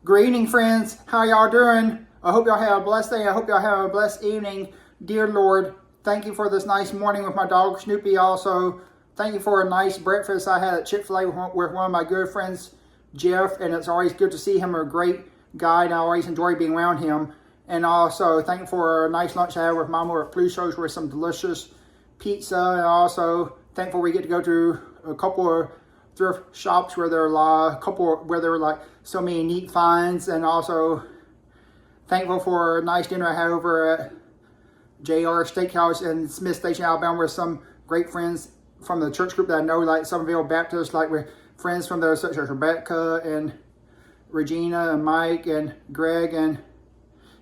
Good evening, friends. How y'all doing? I hope y'all have a blessed day. I hope y'all have a blessed evening. Dear Lord, thank you for this nice morning with my dog Snoopy. Also, thank you for a nice breakfast I had at Chick-fil-A with one of my good friends, Jeff. And it's always good to see him. A great guy, and I always enjoy being around him. And also, thank you for a nice lunch I had with Mama at Pluso's with some delicious pizza. And also, thankful we get to go to a couple of thrift shops where there were like so many neat finds, and also thankful for a nice dinner I had over at JR Steakhouse in Smith Station, Alabama, with some great friends from the church group that I know, like Somerville Baptist, like with friends from there such as Rebecca and Regina and Mike and Greg and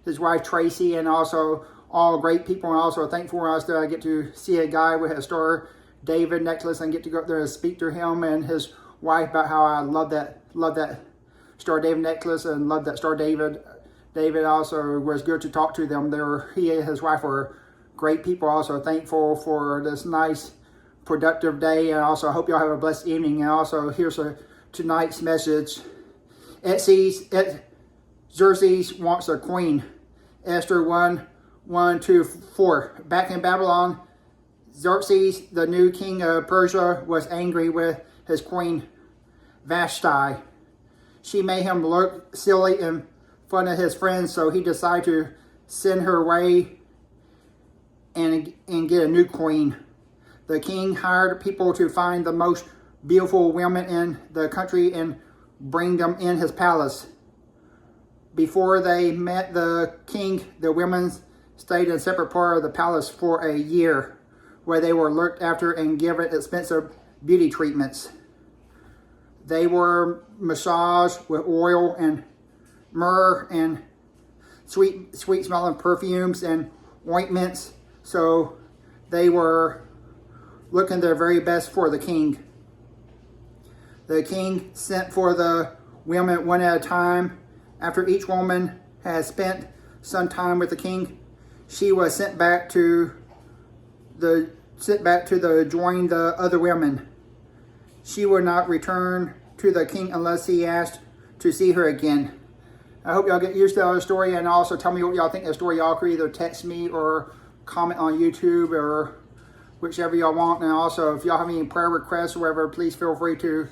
his wife Tracy, and also all great people. And also thankful for us that I get to see a guy with a Star David necklace and get to go up there and speak to him and his wife about how I love that Star David necklace and love that Star David. David also was good to talk to them. He and his wife were great people. Also thankful for this nice productive day, and also I hope y'all have a blessed evening. And also here's tonight's message. Xerxes wants a queen. Esther 1:1-4. Back in Babylon, Xerxes, the new king of Persia, was angry with his queen Vashti. She made him look silly in front of his friends, so he decided to send her away and get a new queen. The king hired people to find the most beautiful women in the country and bring them in his palace. Before they met the king, the women stayed in a separate part of the palace for a year, where they were looked after and given expensive beauty treatments. They were massaged with oil and myrrh and sweet smelling perfumes and ointments, so they were looking their very best for the king. The king sent for the women one at a time. After each woman had spent some time with the king, she was sent back to join the other women. She would not return to the king unless he asked to see her again. I hope y'all get used to the story, and also tell me what y'all think of the story. Y'all could either text me or comment on YouTube or whichever y'all want. And also, if y'all have any prayer requests or whatever, please feel free to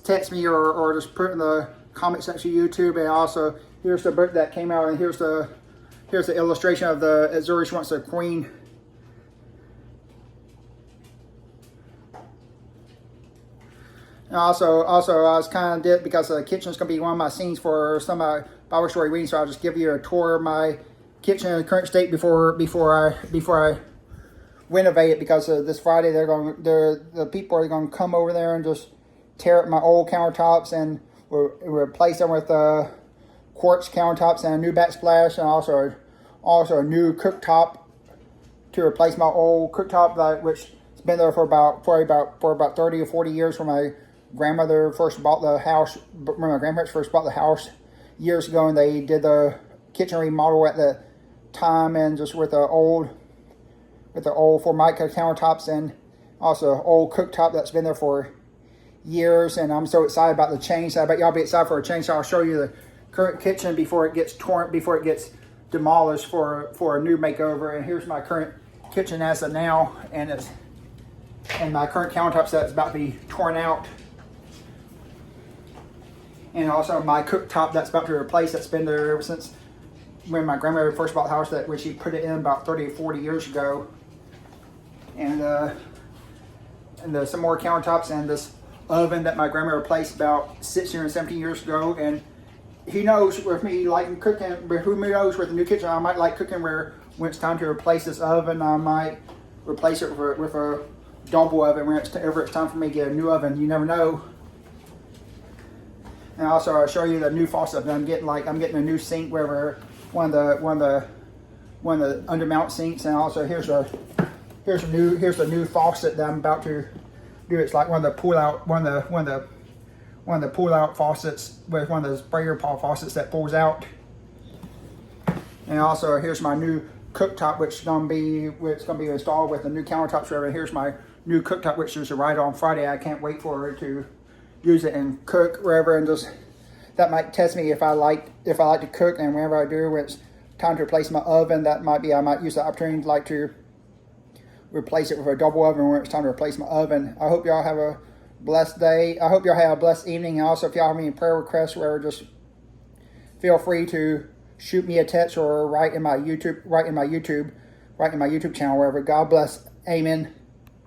text me or just put it in the comment section of YouTube. And also, here's the book that came out, and here's the illustration of the Xerxes wants a queen. And also I was kind of did because the kitchen is going to be one of my scenes for some of my Bible story reading, so I'll just give you a tour of my kitchen in the current state before I renovate it, because this Friday the people are going to come over there and just tear up my old countertops and replace them with quartz countertops and a new backsplash, and also a new cooktop to replace my old cooktop, which has been there for about 30 or 40 years when my grandmother first bought the house. When my grandparents first bought the house years ago, and they did the kitchen remodel at the time, and just with the old Formica countertops and also old cooktop that's been there for years. And I'm so excited about the change. So I bet y'all be excited for a change. So I'll show you the current kitchen before it gets demolished for a new makeover. And here's my current kitchen as of now, and my current countertops that's about to be torn out, and also my cooktop that's about to replace, that's been there ever since when my grandmother first bought the house, when she put it in about 30 or 40 years ago. And some more countertops, and this oven that my grandmother replaced about 16 or 17 years ago. And who knows, with me liking cooking, but who knows, with the new kitchen I might like cooking, where when it's time to replace this oven, I might replace it with a double oven whenever it's time for me to get a new oven. You never know. And also I'll show you the new faucet that I'm getting. I'm getting a new sink, wherever one of the undermount sinks, and also here's the new faucet that I'm about to do. It's like one of the pull out faucets, with one of the sprayer faucets that pulls out. And also here's my new cooktop, which is going to be installed with the new countertops. Here's my new cooktop, which is arrived on Friday. I can't wait for her to use it and cook wherever, and just that might test me if I like to cook, and whenever I do, when it's time to replace my oven, that might be, I might use the opportunity to replace it with a double oven when it's time to replace my oven. I hope y'all have a blessed day. I hope y'all have a blessed evening. And also, if y'all have any prayer requests, whatever, just feel free to shoot me a text or write in my YouTube channel, wherever. God bless. Amen.